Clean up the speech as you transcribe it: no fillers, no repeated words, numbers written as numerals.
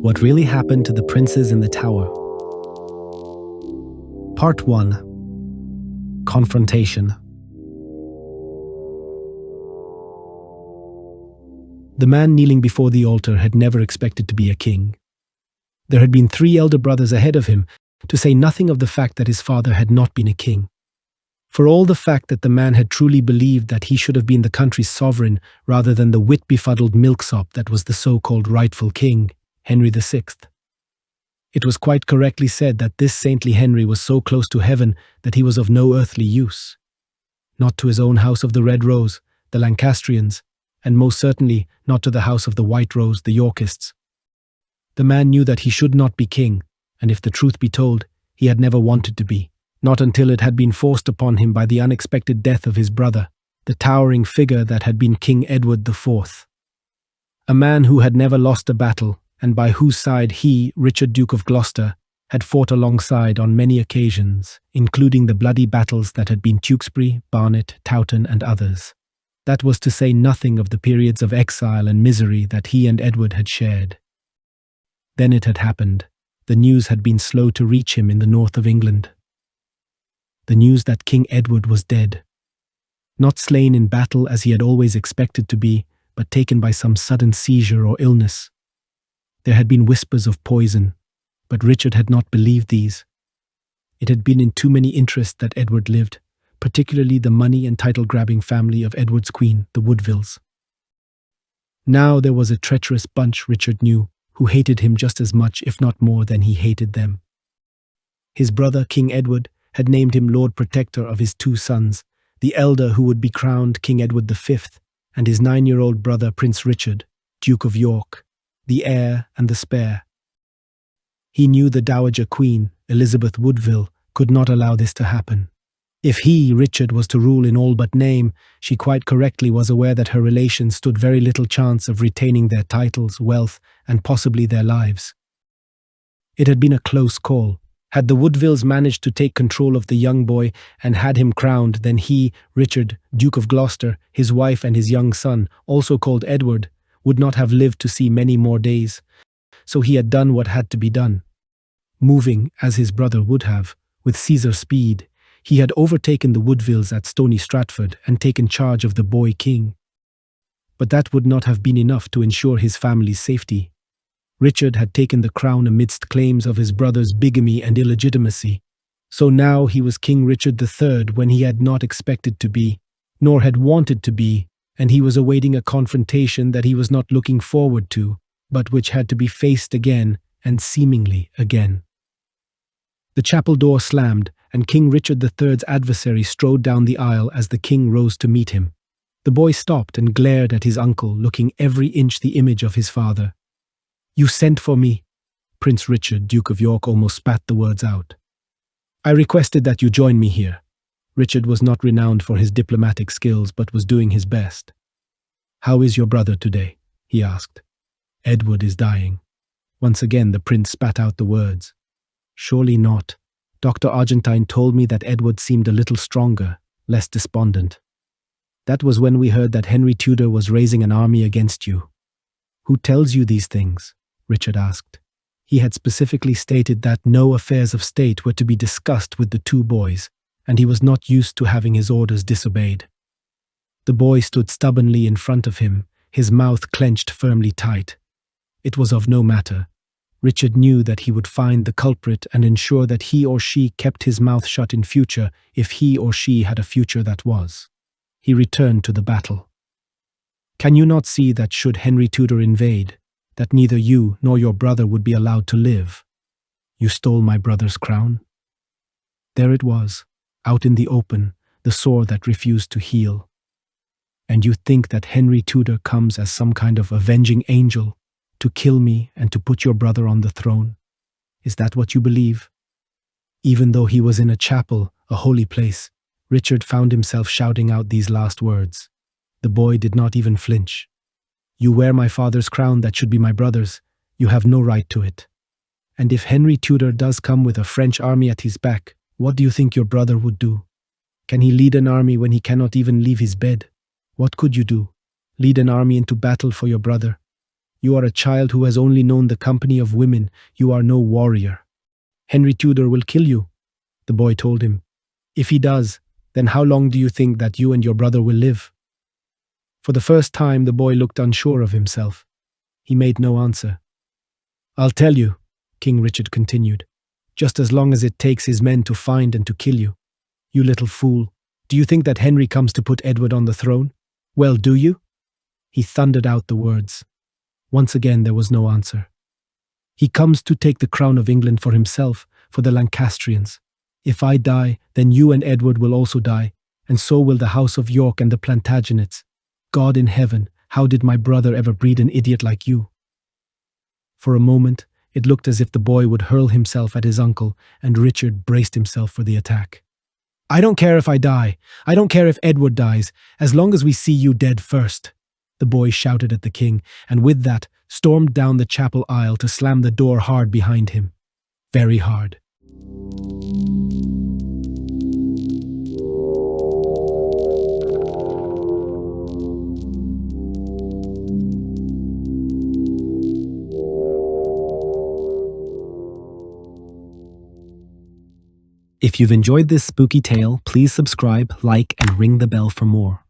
What really happened to the princes in the tower? Part 1. Confrontation. The man kneeling before the altar had never expected to be a king. There had been 3 elder brothers ahead of him, to say nothing of the fact that his father had not been a king. For all the fact that the man had truly believed that he should have been the country's sovereign rather than the wit-befuddled milksop that was the so-called rightful king, Henry VI. It was quite correctly said that this saintly Henry was so close to heaven that he was of no earthly use. Not to his own house of the Red Rose, the Lancastrians, and most certainly not to the house of the White Rose, the Yorkists. The man knew that he should not be king, and if the truth be told, he had never wanted to be, not until it had been forced upon him by the unexpected death of his brother, the towering figure that had been King Edward IV. A man who had never lost a battle, and by whose side he, Richard Duke of Gloucester, had fought alongside on many occasions, including the bloody battles that had been Tewkesbury, Barnet, Towton, and others. That was to say nothing of the periods of exile and misery that he and Edward had shared. Then it had happened. The news had been slow to reach him in the north of England. The news that King Edward was dead. Not slain in battle as he had always expected to be, but taken by some sudden seizure or illness. There had been whispers of poison, but Richard had not believed these. It had been in too many interests that Edward lived, particularly the money and title-grabbing family of Edward's queen, the Woodvilles. Now there was a treacherous bunch, Richard knew, who hated him just as much, if not more, than he hated them. His brother, King Edward, had named him Lord Protector of his 2 sons, the elder who would be crowned King Edward V, and his 9-year-old brother Prince Richard, Duke of York, the heir and the spare. He knew the Dowager Queen, Elizabeth Woodville, could not allow this to happen. If he, Richard, was to rule in all but name, she quite correctly was aware that her relations stood very little chance of retaining their titles, wealth, and possibly their lives. It had been a close call. Had the Woodvilles managed to take control of the young boy and had him crowned, then he, Richard, Duke of Gloucester, his wife and his young son, also called Edward, would not have lived to see many more days. So he had done what had to be done. Moving, as his brother would have, with Caesar speed, he had overtaken the Woodvilles at Stony Stratford and taken charge of the boy king. But that would not have been enough to ensure his family's safety. Richard had taken the crown amidst claims of his brother's bigamy and illegitimacy. So now he was King Richard III when he had not expected to be, nor had wanted to be, and he was awaiting a confrontation that he was not looking forward to, but which had to be faced again, and seemingly again. The chapel door slammed, and King Richard III's adversary strode down the aisle as the king rose to meet him. The boy stopped and glared at his uncle, looking every inch the image of his father. "You sent for me?" Prince Richard, Duke of York, almost spat the words out. "I requested that you join me here." Richard was not renowned for his diplomatic skills, but was doing his best. "How is your brother today?" he asked. "Edward is dying." Once again the prince spat out the words. "Surely not. Dr. Argentine told me that Edward seemed a little stronger, less despondent. That was when we heard that Henry Tudor was raising an army against you." "Who tells you these things?" Richard asked. He had specifically stated that no affairs of state were to be discussed with the 2 boys, and he was not used to having his orders disobeyed. The boy stood stubbornly in front of him, his mouth clenched firmly tight. It was of no matter. Richard knew that he would find the culprit and ensure that he or she kept his mouth shut in future if he or she had a future that was. He returned to the battle. "Can you not see that should Henry Tudor invade, that neither you nor your brother would be allowed to live? You stole my brother's crown." There it was, out in the open, the sore that refused to heal. "And you think that Henry Tudor comes as some kind of avenging angel to kill me and to put your brother on the throne? Is that what you believe?" Even though he was in a chapel, a holy place, Richard found himself shouting out these last words. The boy did not even flinch. "You wear my father's crown that should be my brother's. You have no right to it. And if Henry Tudor does come with a French army at his back, what do you think your brother would do? Can he lead an army when he cannot even leave his bed? What could you do? Lead an army into battle for your brother? You are a child who has only known the company of women. You are no warrior. Henry Tudor will kill you, the boy told him. If he does, then how long do you think that you and your brother will live? For the first time, the boy looked unsure of himself. He made no answer. I'll tell you, King Richard continued, just as long as it takes his men to find and to kill you. You little fool, do you think that Henry comes to put Edward on the throne? Well, do you? He thundered out the words. Once again there was no answer. He comes to take the crown of England for himself, for the Lancastrians. If I die, then you and Edward will also die, and so will the House of York and the Plantagenets. God in heaven, how did my brother ever breed an idiot like you? For a moment, it looked as if the boy would hurl himself at his uncle, and Richard braced himself for the attack. I don't care if I die. I don't care if Edward dies, as long as we see you dead first, the boy shouted at the king, and with that, stormed down the chapel aisle to slam the door hard behind him. Very hard. If you've enjoyed this spooky tale, please subscribe, like, and ring the bell for more.